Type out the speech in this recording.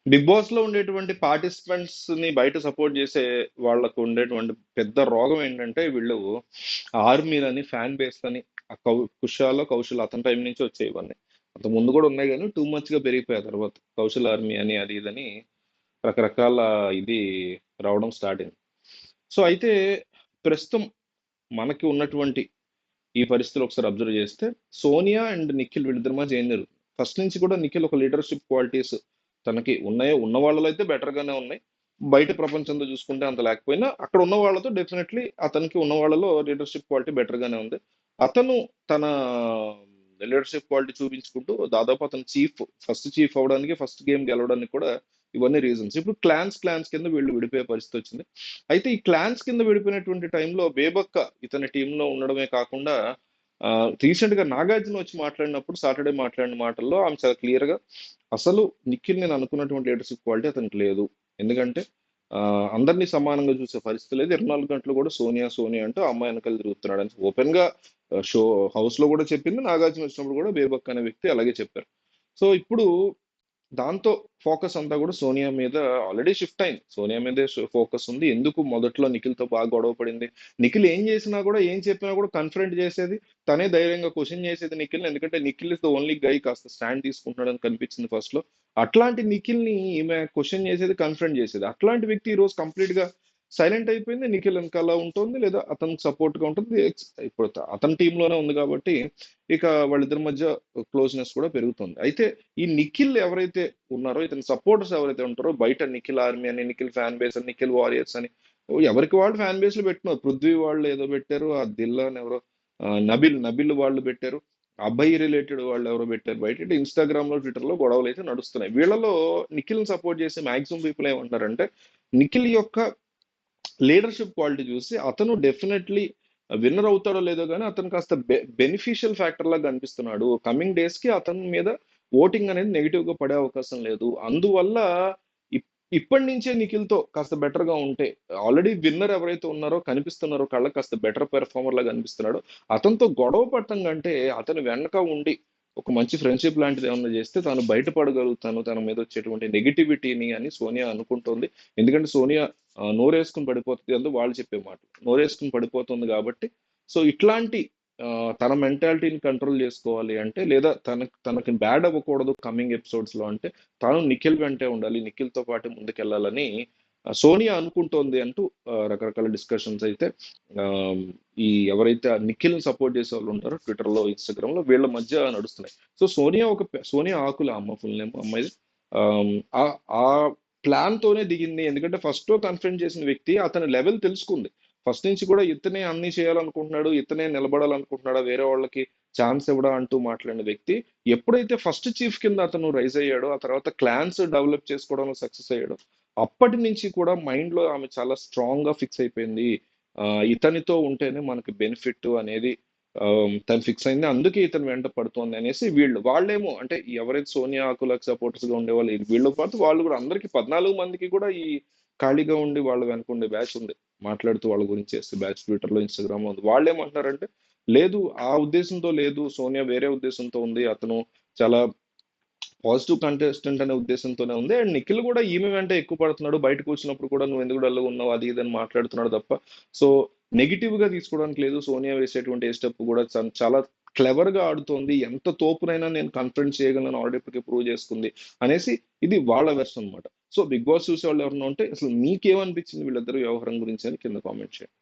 Big boss లో ఉండేటువంటి participants ని బయట సపోర్ట్ చేసే వాళ్ళకు ఉండేటువంటి పెద్ద రోగం ఏంటంటే వీళ్ళు ఆర్మీలని ఫ్యాన్ బేస్ అని ఆ కుషాలో కౌశల్ అతని టైం నుంచి వచ్చాయి ఇవన్నీ. అంత ముందు కూడా ఉన్నాయి కానీ టూ మచ్ గా పెరిగిపోయాయి తర్వాత కౌశల్ ఆర్మీ అని అది ఇదని రకరకాల ఇది రావడం స్టార్ట్ అయింది. సో అయితే ప్రస్తుతం మనకి ఉన్నటువంటి ఈ పరిస్థితులు ఒకసారి అబ్జర్వ్ చేస్తే సోనియా అండ్ నిఖిల్ వీళ్ళిద్దరి మధ్య ఏం జరుగుతుంది? ఫస్ట్ నుంచి కూడా నిఖిల్ ఒక లీడర్షిప్ క్వాలిటీస్ తనకి ఉన్నాయో, ఉన్న వాళ్ళలో అయితే బెటర్ గానే ఉన్నాయి. బయట ప్రపంచంతో చూసుకుంటే అంత లేకపోయినా అక్కడ ఉన్న వాళ్ళతో డెఫినెట్లీ అతనికి ఉన్న వాళ్ళలో లీడర్షిప్ క్వాలిటీ బెటర్ గానే ఉంది. అతను తన లీడర్షిప్ క్వాలిటీ చూపించుకుంటూ దాదాపు అతను ఫస్ట్ చీఫ్ అవడానికి, ఫస్ట్ గేమ్ గెలవడానికి కూడా ఇవన్నీ రీజన్స్. ఇప్పుడు క్లాన్స్ కింద వీళ్ళు విడిపోయే పరిస్థితి వచ్చింది. అయితే ఈ క్లాన్స్ కింద విడిపోయినటువంటి టైంలో బేబక్క ఇతని టీంలో ఉండడమే కాకుండా రీసెంట్ గా నాగార్జున వచ్చి మాట్లాడినప్పుడు సాటర్డే మాట్లాడిన మాటల్లో ఆమె చాలా క్లియర్ గా అసలు నిఖిల్ నేను అనుకున్నటువంటి లీడర్షిప్ క్వాలిటీ అతనికి లేదు. ఎందుకంటే అందరినీ సమానంగా చూసే పరిస్థితి లేదు. 24 గంటలు కూడా సోనియా సోనియా అంటూ ఆ అమ్మాయి వెనకాల తిరుగుతున్నాడు అని ఓపెన్ గా షో హౌస్ లో కూడా చెప్పింది. నాగార్జున వచ్చినప్పుడు కూడా బేబక్ అనే వ్యక్తి అలాగే చెప్పారు. సో ఇప్పుడు దాంతో ఫోకస్ అంతా కూడా సోనియా మీద ఆల్రెడీ షిఫ్ట్ అయింది. సోనియా మీదే ఫోకస్ ఉంది. ఎందుకు మొదట్లో నిఖిల్తో బాగా గొడవ పడింది. నిఖిల్ ఏం చేసినా కూడా ఏం చెప్పినా కూడా కన్ఫరెంట్ చేసేది, తనే ధైర్యంగా క్వశ్చన్ చేసేది నిఖిల్. ఎందుకంటే Nikhil is the only guy కాస్త స్టాండ్ తీసుకుంటున్నాడని కనిపించింది ఫస్ట్ లో. అట్లాంటి నిఖిల్ ని ఈమె క్వశ్చన్ చేసేది, కన్ఫరెంట్ చేసేది. అట్లాంటి వ్యక్తి ఈ రోజు కంప్లీట్ గా సైలెంట్ అయిపోయింది. నిఖిల్ వెనకాల ఉంటుంది లేదా అతనికి సపోర్ట్ గా ఉంటుంది. ఇప్పుడు అతని టీంలోనే ఉంది కాబట్టి ఇక వాళ్ళిద్దరి మధ్య క్లోజ్నెస్ కూడా పెరుగుతుంది. అయితే ఈ నిఖిల్ ఎవరైతే ఉన్నారో, ఇతని సపోర్టర్స్ ఎవరైతే ఉంటారో, బయట నిఖిల్ ఆర్మీ అని, నిఖిల్ ఫ్యాన్ బేస్ అని, నిఖిల్ వారియర్స్ అని ఎవరికి వాళ్ళు ఫ్యాన్ బేస్లు పెట్టున్నారు. పృథ్వీ వాళ్ళు ఏదో పెట్టారు, ఆ దిల్లా అని ఎవరో నబిల్ వాళ్ళు పెట్టారు, అబ్బాయి రిలేటెడ్ వాళ్ళు ఎవరో పెట్టారు. బయట ఇన్స్టాగ్రామ్ లో, ట్విట్టర్ లో గొడవలు అయితే నడుస్తున్నాయి. వీళ్ళలో నిఖిల్ సపోర్ట్ చేసే మాక్సిమం పీపుల్ ఏమంటారంటే నిఖిల్ యొక్క లీడర్షిప్ క్వాలిటీ చూసి అతను డెఫినెట్లీ విన్నర్ అవుతాడో లేదో కానీ అతను కాస్త బెనిఫిషియల్ ఫ్యాక్టర్ లాగా కనిపిస్తున్నాడు. కమింగ్ డేస్ కి అతని మీద ఓటింగ్ అనేది నెగిటివ్ గా పడే అవకాశం లేదు. అందువల్ల ఇప్పటి నుంచే నిఖిల్ తో కాస్త బెటర్ గా ఉంటే, ఆల్రెడీ విన్నర్ ఎవరైతే ఉన్నారో కనిపిస్తున్నారో కళ్ళకి కాస్త బెటర్ పెర్ఫార్మర్ లాగా కనిపిస్తున్నాడు. అతనితో గొడవ పడటం కంటే అతను వెనక ఉండి ఒక మంచి ఫ్రెండ్షిప్ లాంటిది ఏమన్నా చేస్తే తాను బయటపడగలుగుతాను తన మీద వచ్చేటువంటి నెగిటివిటీని అని సోనియా అనుకుంటోంది. ఎందుకంటే సోనియా నోరేసుకుని పడిపోతుంది అందు వాళ్ళు చెప్పే మాటలు. నోరేసుకుని పడిపోతుంది కాబట్టి సో ఇట్లాంటి తన మెంటాలిటీని కంట్రోల్ చేసుకోవాలి అంటే, లేదా తనకి బ్యాడ్ అవ్వకూడదు కమింగ్ ఎపిసోడ్స్ లో అంటే తాను నిఖిల్ వెంటే ఉండాలి, నిఖిల్ తో పాటు ముందుకెళ్లాలని సోనియా అనుకుంటోంది అంటూ రకరకాల డిస్కషన్స్ అయితే ఆ, ఈ ఎవరైతే నిఖిల్ సపోర్ట్ చేసే వాళ్ళు ఉంటారో ట్విట్టర్ లో, ఇన్స్టాగ్రామ్ లో వీళ్ళ మధ్య నడుస్తున్నాయి. సో సోనియా ఆకుల అమ్మ ఫుల్ నేమ్ అమ్మాయి ఆ ఆ ప్లాన్ తోనే దిగింది. ఎందుకంటే ఫస్ట్ కన్ఫరెన్స్ చేసిన వ్యక్తి అతని లెవెల్ తెలుసుకుంది. ఫస్ట్ నుంచి కూడా ఇతనే అన్ని చేయాలనుకుంటున్నాడు, ఇతనే నిలబడాలనుకుంటున్నాడా, వేరే వాళ్ళకి ఛాన్స్ ఇవ్వడా అంటూ మాట్లాడిన వ్యక్తి ఎప్పుడైతే ఫస్ట్ చీఫ్ కింద అతను రైజ్ అయ్యాడో, ఆ తర్వాత క్లాన్స్ డెవలప్ చేసుకోవడంలో సక్సెస్ అయ్యాడో, అప్పటి నుంచి కూడా మైండ్ లో ఆమె చాలా స్ట్రాంగ్ గా ఫిక్స్ అయిపోయింది. ఇతనితో ఉంటేనే మనకి బెనిఫిట్ అనేది తను ఫిక్స్ అయింది. అందుకే ఇతను వెంట పడుతోంది అనేసి వాళ్ళేమో అంటే ఎవరైతే సోనియా ఆకులకు సపోర్టర్స్ గా ఉండేవాళ్ళు వీళ్ళతో పాటు వాళ్ళు కూడా అందరికి 14 మందికి కూడా ఈ ఖాళీగా ఉండి వాళ్ళ వెనక ఉండే బ్యాచ్ ఉంది. మాట్లాడుతూ వాళ్ళ గురించి చేస్తే బ్యాచ్ ట్విట్టర్ లో, ఇన్స్టాగ్రామ్ లో ఉంది. వాళ్ళు ఏమంటున్నారంటే లేదు, ఆ ఉద్దేశంతో లేదు, సోనియా వేరే ఉద్దేశంతో ఉంది, అతను చాలా పాజిటివ్ కంటెస్టెంట్ అనే ఉద్దేశంతోనే ఉంది. అండ్ నిఖిల్ కూడా ఈమె వెంట ఎక్కువ పడుతున్నాడు. బయటకు వచ్చినప్పుడు కూడా నువ్వు ఎందుకు డల్గా ఉన్నావు అది ఇదని మాట్లాడుతున్నాడు తప్ప సో నెగిటివ్ గా తీసుకోవడానికి లేదు. సోనియా వేసేటువంటి ఏ స్టెప్ కూడా చాలా క్లెవర్ గా ఆడుతోంది. ఎంత తోపునైనా నేను కన్ఫరెన్స్ చేయగలను ఆల్రెడీ ఇప్పటికే ప్రూవ్ చేసుకుంది అనేసి ఇది వాళ్ళ వెర్షన్ అనమాట. సో బిగ్ బాస్ చూసే వాళ్ళు ఎవరన్నా ఉంటే అసలు మీకేమనిపించింది వీళ్ళిద్దరు వ్యవహారం గురించి అని కింద కామెంట్ చేయండి.